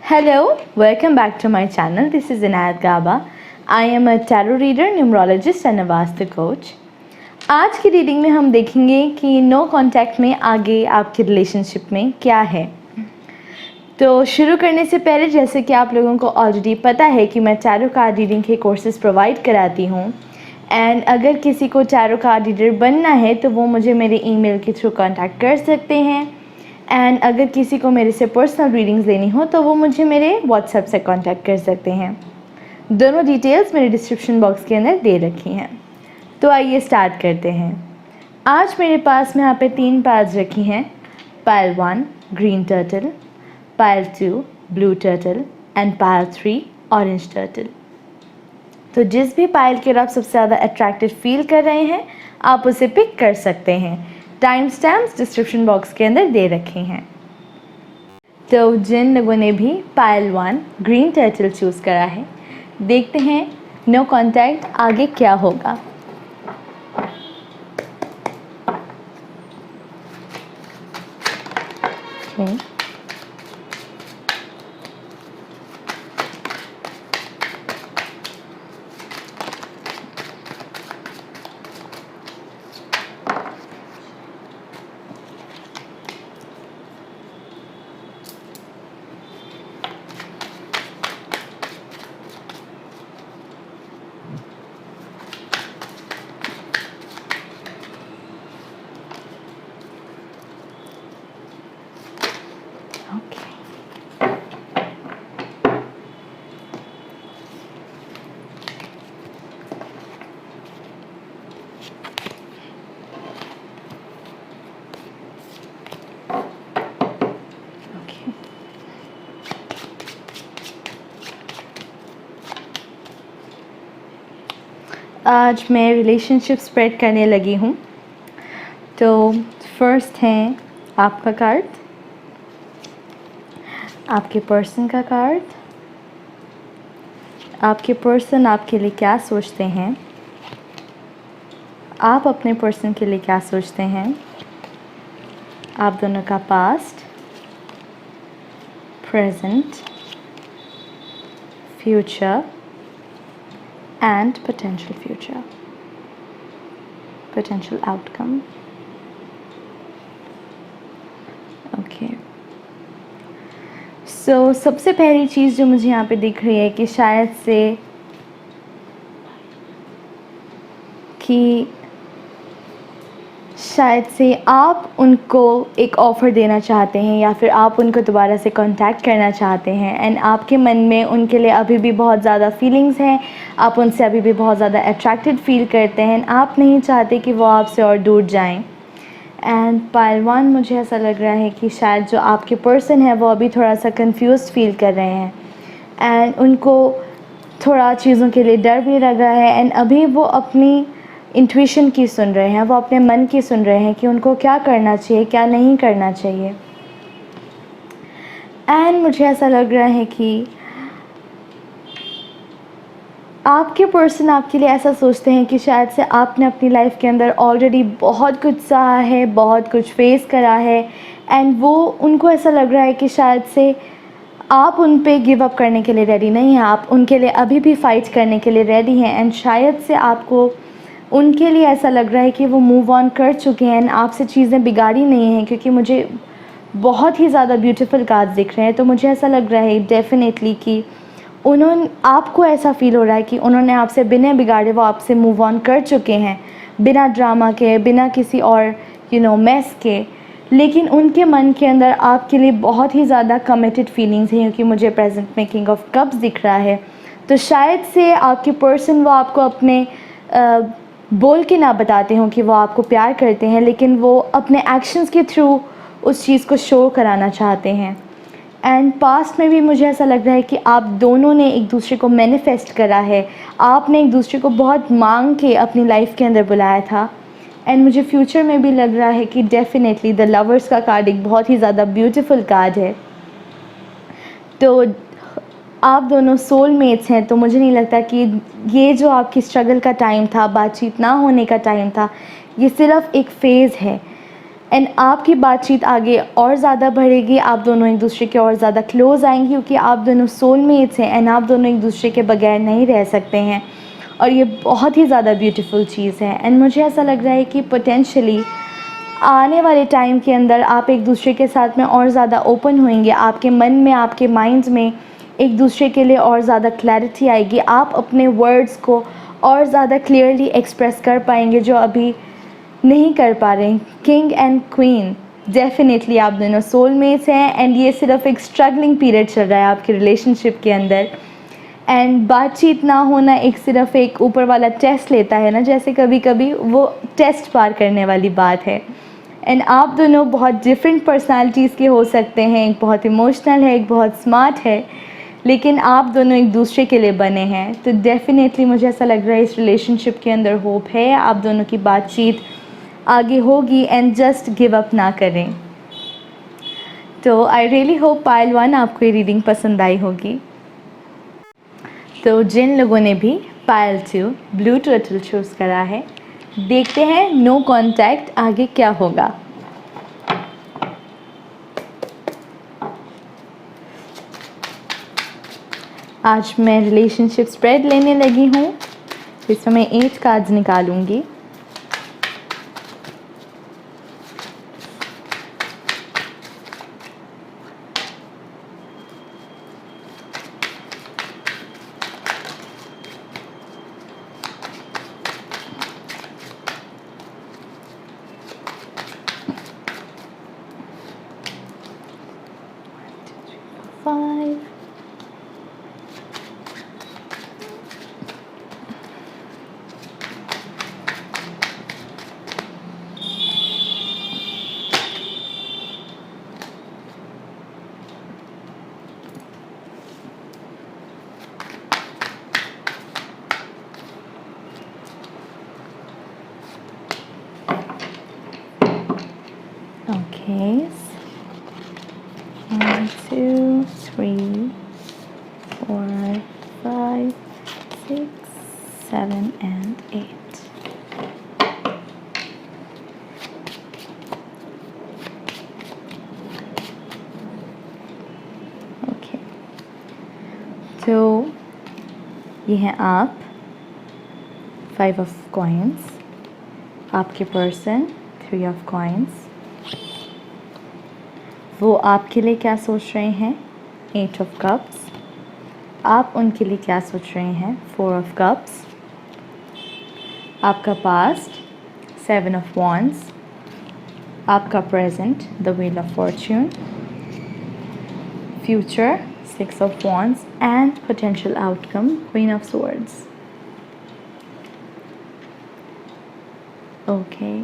Hello, welcome back to my channel. This is Inayat Gaba. I am a tarot reader, numerologist and a Vastu coach. आज की reading में हम देखेंगे कि no contact में आगे आपके रिलेशनशिप में क्या है। तो शुरू करने से पहले, जैसे कि आप लोगों को ऑलरेडी पता है कि मैं टैरो कार्ड रीडिंग के कोर्सेज प्रोवाइड कराती हूँ एंड अगर किसी को टैरो कार्ड रीडर बनना है तो वो मुझे मेरे ईमेल के थ्रू कांटेक्ट कर सकते हैं एंड अगर किसी को मेरे से पर्सनल रीडिंग्स लेनी हो तो वो मुझे मेरे व्हाट्सएप से कांटेक्ट कर सकते हैं। दोनों डिटेल्स मेरे डिस्क्रिप्शन बॉक्स के अंदर दे रखी हैं। तो आइए स्टार्ट करते हैं। आज मेरे पास में यहाँ पे 3 पाइल्स रखी हैं। Pile 1 green turtle, pile 2 blue turtle and pile 3 orange turtle. तो जिस भी पाइल के आप सबसे ज़्यादा अट्रैक्टिव फील कर रहे हैं आप उसे पिक कर सकते हैं। टाइम स्टैम्प्स डिस्क्रिप्शन बॉक्स के अंदर दे रखे हैं। तो जिन लोगों ने भी पाइल 1 ग्रीन टर्टल चूज़ करा है, देखते हैं नो कांटेक्ट आगे क्या होगा। Okay. आज मैं रिलेशनशिप स्प्रेड करने लगी हूँ। तो फर्स्ट है आपका कार्ड, आपके पर्सन का कार्ड। आपके पर्सन आपके लिए क्या सोचते हैं, आप अपने पर्सन के लिए क्या सोचते हैं, आप दोनों का past, present, future and potential future, potential outcome. Okay. So सबसे पहली चीज़ जो मुझे यहाँ पे दिख रही है कि शायद से आप उनको एक ऑफ़र देना चाहते हैं या फिर आप उनको दोबारा से कांटेक्ट करना चाहते हैं एंड आपके मन में उनके लिए अभी भी बहुत ज़्यादा फीलिंग्स हैं। आप उनसे अभी भी बहुत ज़्यादा अट्रैक्टेड फील करते हैं। आप नहीं चाहते कि वो आपसे और दूर जाएं। एंड पाइल 1 मुझे ऐसा लग रहा है कि शायद जो आपके पर्सन है वो अभी थोड़ा सा कंफ्यूज फील कर रहे हैं एंड उनको थोड़ा चीज़ों के लिए डर भी लग रहा है एंड अभी वो अपनी इंट्यूशन की सुन रहे हैं, वो अपने मन की सुन रहे हैं कि उनको क्या करना चाहिए क्या नहीं करना चाहिए। एंड मुझे ऐसा लग रहा है कि आपके पर्सन आपके लिए ऐसा सोचते हैं कि शायद से आपने अपनी लाइफ के अंदर ऑलरेडी बहुत कुछ सहा है, बहुत कुछ फेस करा है एंड वो उनको ऐसा लग रहा है कि शायद से आप उन पे गिव अप करने के लिए रेडी नहीं हैं, आप उनके लिए अभी भी फ़ाइट करने के लिए रेडी हैं एंड शायद से आपको उनके लिए ऐसा लग रहा है कि वो मूव ऑन कर चुके हैं, आपसे चीज़ें बिगाड़ी नहीं हैं। क्योंकि मुझे बहुत ही ज़्यादा ब्यूटीफुल कार्ड्स दिख रहे हैं तो मुझे ऐसा लग रहा है डेफिनेटली कि आपको ऐसा फ़ील हो रहा है कि उन्होंने आपसे बिना बिगाड़े वो आपसे मूव ऑन कर चुके हैं, बिना ड्रामा के, बिना किसी और मेस के। लेकिन उनके मन के अंदर आपके लिए बहुत ही ज़्यादा कमिटेड फीलिंग्स हैं क्योंकि मुझे प्रेजेंट में किंग ऑफ कप्स दिख रहा है। तो शायद से आपके पर्सन वो आपको अपने बोल के ना बताते हों कि वो आपको प्यार करते हैं, लेकिन वो अपने एक्शंस के थ्रू उस चीज़ को शो कराना चाहते हैं। एंड पास्ट में भी मुझे ऐसा लग रहा है कि आप दोनों ने एक दूसरे को मैनिफेस्ट करा है, आपने एक दूसरे को बहुत मांग के अपनी लाइफ के अंदर बुलाया था। एंड मुझे फ्यूचर में भी लग रहा है कि डेफिनेटली द लवर्स का कार्ड एक बहुत ही ज़्यादा ब्यूटीफुल कार्ड है। तो आप दोनों सोलमेट्स हैं। तो मुझे नहीं लगता कि ये जो आपकी स्ट्रगल का टाइम था, बातचीत ना होने का टाइम था, ये सिर्फ़ एक फ़ेज़ है। एंड आपकी बातचीत आगे और ज़्यादा बढ़ेगी, आप दोनों एक दूसरे के और ज़्यादा क्लोज आएंगे क्योंकि आप दोनों सोलमेट्स हैं एंड आप दोनों एक दूसरे के बगैर नहीं रह सकते हैं और ये बहुत ही ज़्यादा ब्यूटीफुल चीज़ है। एंड मुझे ऐसा लग रहा है कि पोटेंशली आने वाले टाइम के अंदर आप एक दूसरे के साथ में और ज़्यादा ओपन होंगे, आपके मन में, आपके माइंड में एक दूसरे के लिए और ज़्यादा क्लैरिटी आएगी, आप अपने वर्ड्स को और ज़्यादा क्लियरली एक्सप्रेस कर पाएंगे जो अभी नहीं कर पा रहे हैं। किंग एंड क्वीन, डेफिनेटली आप दोनों सोलमेट्स हैं एंड ये सिर्फ एक स्ट्रगलिंग पीरियड चल रहा है आपके रिलेशनशिप के अंदर। एंड बातचीत ना होना एक सिर्फ एक ऊपर वाला टेस्ट लेता है ना, जैसे कभी कभी वो टेस्ट पार करने वाली बात है। एंड आप दोनों बहुत डिफरेंट पर्सनालिटीज़ के हो सकते हैं, एक बहुत इमोशनल है, एक बहुत स्मार्ट है, लेकिन आप दोनों एक दूसरे के लिए बने हैं। तो डेफिनेटली मुझे ऐसा लग रहा है इस रिलेशनशिप के अंदर होप है, आप दोनों की बातचीत आगे होगी एंड जस्ट गिव अप ना करें। तो आई रियली होप पायल 1 आपको ये रीडिंग पसंद आई होगी। तो जिन लोगों ने भी पायल 2 ब्लू टर्टल चूज़ करा है, देखते हैं नो कॉन्टैक्ट आगे क्या होगा। आज मैं रिलेशनशिप स्प्रेड लेने लगी हूँ, इसमें मैं 8 cards निकालूंगी। Five. Okay. 1, 2, 3, 4, 5, 6, 7 and 8. Okay. तो ये हैं आप, 5 of coins, आपके पर्सन 3 of coins, वो आपके लिए क्या सोच रहे हैं 8 of cups, आप उनके लिए क्या सोच रहे हैं 4 of cups, आपका पास्ट 7 of wands, आपका present the wheel of fortune, future 6 of wands and potential outcome queen of swords. Okay.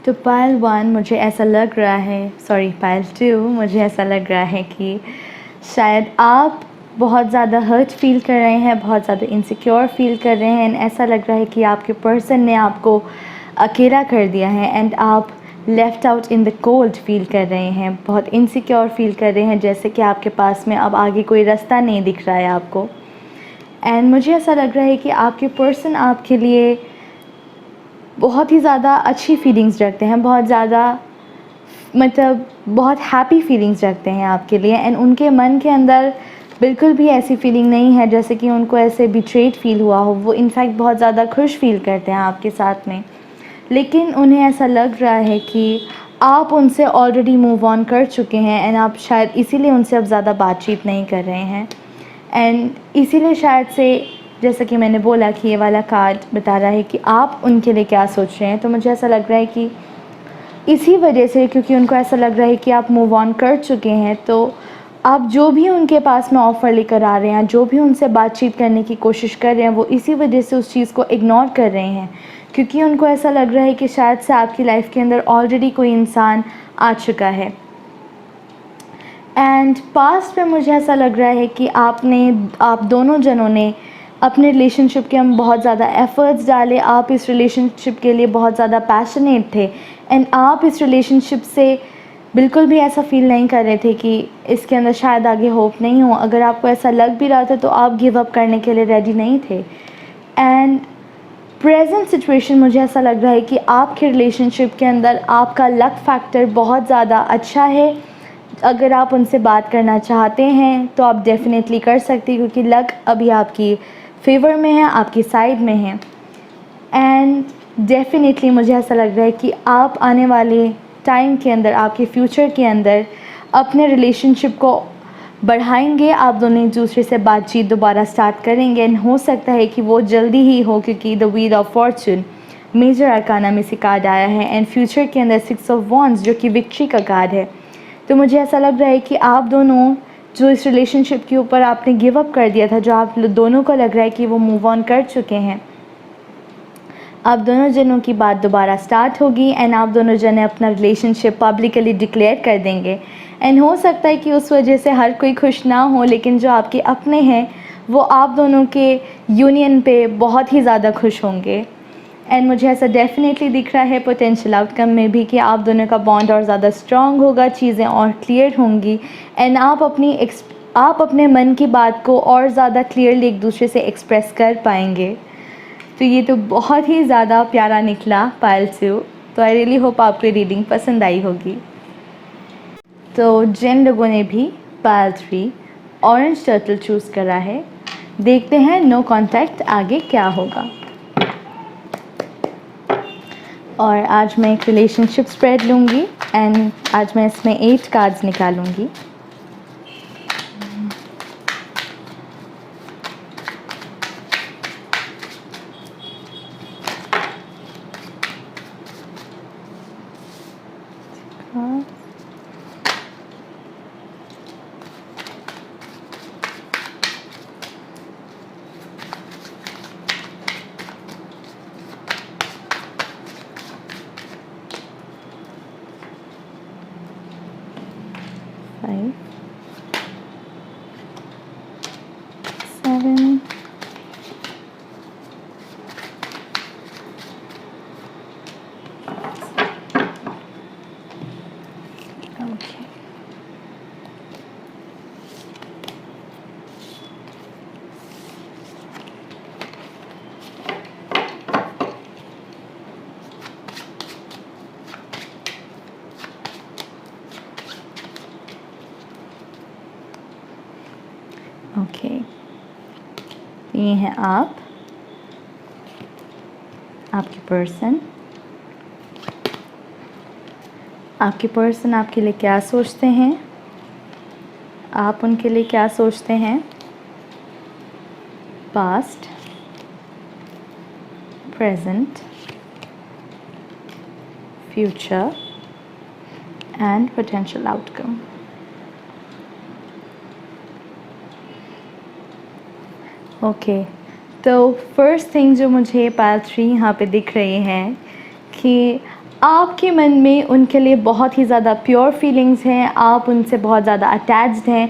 तो पायल 1 मुझे ऐसा लग रहा है, सॉरी पायल 2 मुझे ऐसा लग रहा है कि शायद आप बहुत ज़्यादा हर्ट फील कर रहे हैं, बहुत ज़्यादा इनसिक्योर फील कर रहे हैं एंड ऐसा लग रहा है कि आपके पर्सन ने आपको अकेला कर दिया है एंड आप left out in the cold feel कर रहे हैं, बहुत इनसिक्योर फील कर रहे हैं, जैसे कि आपके पास में अब आगे कोई रास्ता नहीं दिख रहा है आपको। एंड मुझे ऐसा लग रहा है कि आपके पर्सन आपके लिए बहुत ही ज़्यादा अच्छी फीलिंग्स रखते हैं, बहुत ज़्यादा मतलब बहुत हैप्पी फीलिंग्स रखते हैं आपके लिए एंड उनके मन के अंदर बिल्कुल भी ऐसी फीलिंग नहीं है जैसे कि उनको ऐसे बिट्रेड फील हुआ हो। वो इनफैक्ट बहुत ज़्यादा खुश फील करते हैं आपके साथ में, लेकिन उन्हें ऐसा लग रहा है कि आप उनसे ऑलरेडी मूव ऑन कर चुके हैं एंड आप शायद इसीलिए उनसे अब ज़्यादा बातचीत नहीं कर रहे हैं एंड इसीलिए शायद से, जैसा कि मैंने बोला कि ये वाला कार्ड बता रहा है कि आप उनके लिए क्या सोच रहे हैं। तो मुझे ऐसा लग रहा है कि इसी वजह से, क्योंकि उनको ऐसा लग रहा है कि आप मूव ऑन कर चुके हैं, तो आप जो भी उनके पास में ऑफ़र लेकर आ रहे हैं, जो भी उनसे बातचीत करने की कोशिश कर रहे हैं, वो इसी वजह से उस चीज़ को इग्नोर कर रहे हैं क्योंकि उनको ऐसा लग रहा है कि शायद से आपकी लाइफ के अंदर ऑलरेडी कोई इंसान आ चुका है। एंड पास्ट में मुझे ऐसा लग रहा है कि आप दोनों जनों ने अपने रिलेशनशिप के हम बहुत ज़्यादा एफ़र्ट्स डाले, आप इस रिलेशनशिप के लिए बहुत ज़्यादा पैशनेट थे एंड आप इस रिलेशनशिप से बिल्कुल भी ऐसा फील नहीं कर रहे थे कि इसके अंदर शायद आगे होप नहीं हो। अगर आपको ऐसा लग भी रहा था तो आप गिव अप करने के लिए रेडी नहीं थे एंड प्रेजेंट सिचुएशन मुझे ऐसा लग रहा है कि आपके रिलेशनशिप के अंदर आपका लक फैक्टर बहुत ज़्यादा अच्छा है। अगर आप उनसे बात करना चाहते हैं तो आप डेफ़िनेटली कर सकते हैं, क्योंकि लक अभी आपकी फेवर में है, आपकी साइड में है। एंड डेफ़िनेटली मुझे ऐसा लग रहा है कि आप आने वाले टाइम के अंदर, आपके फ्यूचर के अंदर अपने रिलेशनशिप को बढ़ाएंगे। आप दोनों एक दूसरे से बातचीत दोबारा स्टार्ट करेंगे एंड हो सकता है कि वो जल्दी ही हो, क्योंकि the wheel of fortune major arcana में से कार्ड आया है एंड फ्यूचर के अंदर 6 ऑफ वॉन्ड्स जो कि विक्ट्री का कार्ड है। तो मुझे ऐसा लग रहा है कि आप दोनों जो इस रिलेशनशिप के ऊपर आपने गिव अप कर दिया था, जो आप दोनों को लग रहा है कि वो मूव ऑन कर चुके हैं, आप दोनों जनों की बात दोबारा स्टार्ट होगी एंड आप दोनों जने अपना रिलेशनशिप पब्लिकली डिक्लेयर कर देंगे। एंड हो सकता है कि उस वजह से हर कोई खुश ना हो, लेकिन जो आपके अपने हैं वो आप दोनों के यूनियन पे बहुत ही ज़्यादा खुश होंगे। एंड मुझे ऐसा डेफिनेटली दिख रहा है पोटेंशियल आउटकम में भी कि आप दोनों का बॉन्ड और ज़्यादा स्ट्रॉन्ग होगा, चीज़ें और क्लियर होंगी एंड आप अपने मन की बात को और ज़्यादा क्लियरली एक दूसरे से एक्सप्रेस कर पाएंगे। तो ये तो बहुत ही ज़्यादा प्यारा निकला पायलसू। तो आई रियली होप आपको ये रीडिंग पसंद आई होगी। तो जिन लोगों ने भी पायल 3 ऑरेंज टर्टल चूज़ करा है, देखते हैं नो कॉन्टैक्ट आगे क्या होगा। और आज मैं एक रिलेशनशिप स्प्रेड लूँगी एंड आज मैं इसमें 8 कार्ड्स निकालूँगी। Five, 7, okay. ओके, ये हैं आपके पर्सन। आपके पर्सन आपके लिए क्या सोचते हैं, आप उनके लिए क्या सोचते हैं। Past, present, future and potential outcome. Okay, तो फर्स्ट थिंग जो मुझे पायल 3 यहाँ पे दिख रही है कि आपके मन में उनके लिए बहुत ही ज़्यादा प्योर फीलिंग्स हैं, आप उनसे बहुत ज़्यादा अटैच्ड हैं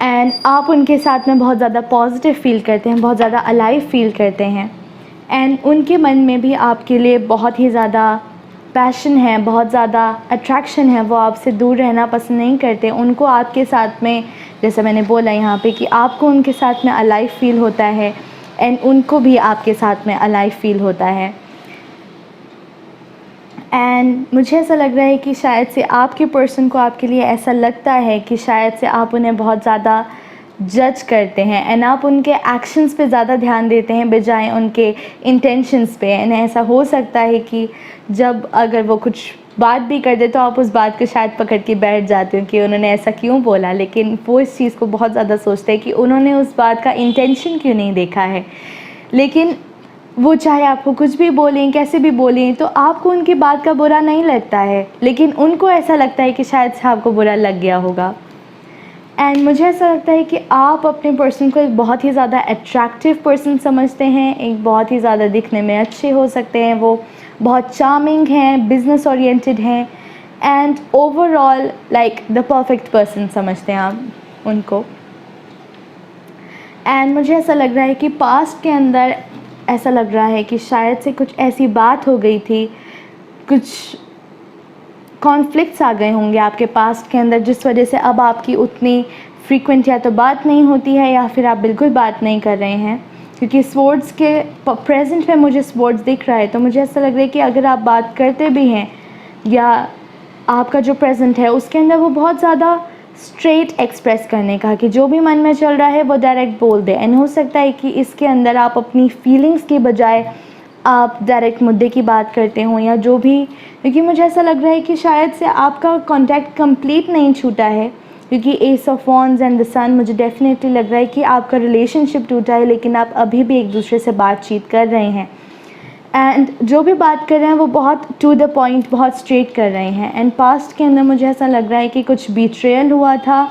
एंड आप उनके साथ में बहुत ज़्यादा पॉजिटिव फील करते हैं, बहुत ज़्यादा अलाइव फील करते हैं एंड उनके मन में भी आपके लिए बहुत ही ज़्यादा पैशन है, बहुत ज़्यादा अट्रैक्शन है। वो आपसे दूर रहना पसंद नहीं करते। उनको आपके साथ में, जैसे मैंने बोला यहाँ पे, कि आपको उनके साथ में अलाइव फील होता है एंड उनको भी आपके साथ में अलाइव फील होता है। एंड मुझे ऐसा लग रहा है कि शायद से आपके पर्सन को आपके लिए ऐसा लगता है कि शायद से आप उन्हें बहुत ज़्यादा जज करते हैं एंड आप उनके एक्शंस पे ज़्यादा ध्यान देते हैं बजाय उनके इंटेंशंस पे। एंड ऐसा हो सकता है कि जब अगर वो कुछ बात भी कर दे तो आप उस बात को शायद पकड़ के बैठ जाते हो कि उन्होंने ऐसा क्यों बोला, लेकिन वो इस चीज़ को बहुत ज़्यादा सोचते हैं कि उन्होंने उस बात का इंटेंशन क्यों नहीं देखा है। लेकिन वो चाहे आपको कुछ भी बोलें, कैसे भी बोलें, तो आपको उनकी बात का बुरा नहीं लगता है, लेकिन उनको ऐसा लगता है कि शायद से आपको बुरा लग गया होगा। एंड मुझे ऐसा लगता है कि आप अपने पर्सन को एक बहुत ही ज़्यादा अट्रैक्टिव पर्सन समझते हैं, एक बहुत ही ज़्यादा दिखने में अच्छे हो सकते हैं, वो बहुत चार्मिंग हैं, बिजनेस ओरिएंटेड हैं and overall like the perfect person समझते हैं आप उनको। एंड मुझे ऐसा लग रहा है कि पास्ट के अंदर ऐसा लग रहा है कि शायद से कुछ ऐसी बात हो गई थी, कुछ कॉन्फ्लिक्ट्स आ गए होंगे आपके पास्ट के अंदर, जिस वजह से अब आपकी उतनी फ्रीक्वेंट या तो बात नहीं होती है या फिर आप बिल्कुल बात नहीं कर रहे हैं। क्योंकि स्वॉर्ड्स के प्रेजेंट में मुझे स्वॉर्ड्स दिख रहा है, तो मुझे ऐसा लग रहा है कि अगर आप बात करते भी हैं या आपका जो प्रेजेंट है उसके अंदर वो बहुत ज़्यादा स्ट्रेट एक्सप्रेस करने का, कि जो भी मन में चल रहा है वो डायरेक्ट बोल दे। एंड हो सकता है कि इसके अंदर आप अपनी फीलिंग्स के बजाय आप डायरेक्ट मुद्दे की बात करते हो या जो भी, क्योंकि मुझे ऐसा लग रहा है कि शायद से आपका कांटेक्ट कंप्लीट नहीं छूटा है, क्योंकि ace of wands and the sun मुझे डेफिनेटली लग रहा है कि आपका रिलेशनशिप टूटा है, लेकिन आप अभी भी एक दूसरे से बातचीत कर रहे हैं। एंड जो भी बात कर रहे हैं वो बहुत टू द पॉइंट, बहुत स्ट्रेट कर रहे हैं। एंड पास्ट के अंदर मुझे ऐसा लग रहा है कि कुछ बीट्रेयल हुआ था,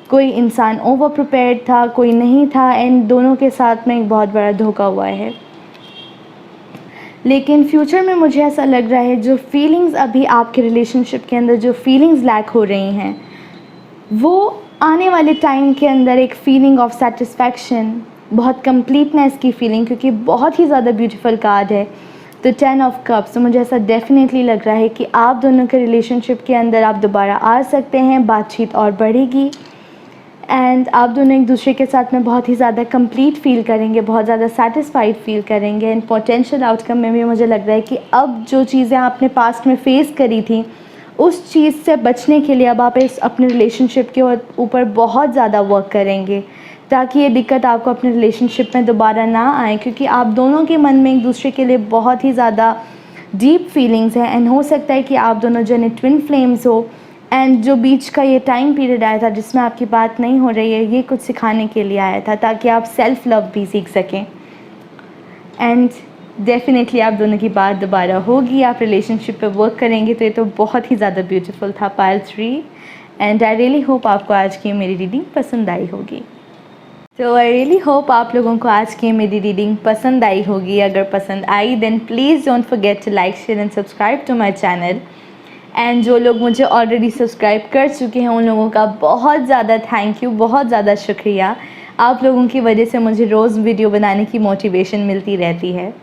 कोई इंसान ओवर प्रिपेयर्ड था, कोई नहीं था, एंड दोनों के साथ में एक बहुत बड़ा धोखा हुआ है। लेकिन फ्यूचर में मुझे ऐसा लग रहा है जो फीलिंग्स अभी आपके रिलेशनशिप के अंदर जो फीलिंग्स लैक हो रही हैं, वो आने वाले टाइम के अंदर एक फीलिंग ऑफ सेटिस्फैक्शन, बहुत कंप्लीटनेस की फीलिंग, क्योंकि बहुत ही ज़्यादा ब्यूटीफुल कार्ड है तो 10 ऑफ कप्स। तो मुझे ऐसा डेफिनेटली लग रहा है कि आप दोनों के रिलेशनशिप के अंदर आप दोबारा आ सकते हैं, बातचीत और बढ़ेगी एंड आप दोनों एक दूसरे के साथ में बहुत ही ज़्यादा कंप्लीट फील करेंगे, बहुत ज़्यादा सेटिस्फाइड फील करेंगे। एंड पोटेंशियल आउटकम में भी मुझे लग रहा है कि अब जो चीज़ें आपने पास्ट में फेस करी थी उस चीज़ से बचने के लिए अब आप इस अपने रिलेशनशिप के ऊपर बहुत ज़्यादा वर्क करेंगे, ताकि ये दिक्कत आपको अपने रिलेशनशिप में दोबारा ना आए, क्योंकि आप दोनों के मन में एक दूसरे के लिए बहुत ही ज़्यादा डीप फीलिंग्स हैं। एंड हो सकता है कि आप दोनों जने ट्विन फ्लेम्स हो, एंड जो बीच का ये टाइम पीरियड आया था जिसमें आपकी बात नहीं हो रही है, ये कुछ सिखाने के लिए आया था ताकि आप सेल्फ़ लव भी सीख सकें। एंड डेफिनेटली आप दोनों की बात दोबारा होगी, आप रिलेशनशिप पे वर्क करेंगे, तो ये तो बहुत ही ज़्यादा ब्यूटीफुल था pile 3। And I really hope आपको आज की मेरी रीडिंग पसंद आई होगी। तो आई रियली होप आप लोगों को आज की मेरी रीडिंग पसंद आई होगी। अगर पसंद आई then please don't forget to like, share and subscribe to my channel. And जो लोग मुझे ऑलरेडी सब्सक्राइब कर चुके हैं उन लोगों का बहुत ज़्यादा थैंक यू, बहुत ज़्यादा शुक्रिया। आप लोगों की वजह से मुझे रोज़ वीडियो बनाने की मोटिवेशन मिलती रहती है।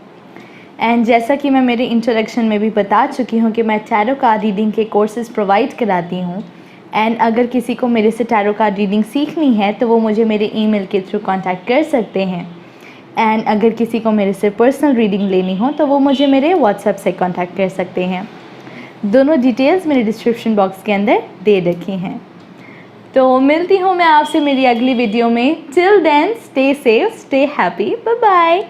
एंड जैसा कि मैं मेरे इंट्रोडक्शन में भी बता चुकी हूँ कि मैं टैरो कार्ड रीडिंग के कोर्सेज़ प्रोवाइड कराती हूँ। एंड अगर किसी को मेरे से टैरो कार्ड रीडिंग सीखनी है तो वो मुझे मेरे ईमेल के थ्रू कांटेक्ट कर सकते हैं। एंड अगर किसी को मेरे से पर्सनल रीडिंग लेनी हो तो वो मुझे मेरे व्हाट्सएप से कांटेक्ट कर सकते हैं। दोनों डिटेल्स मेरे डिस्क्रिप्शन बॉक्स के अंदर दे रखी हैं। तो मिलती हूँ मैं आपसे मेरी अगली वीडियो में। Till then stay safe, stay happy, bye bye.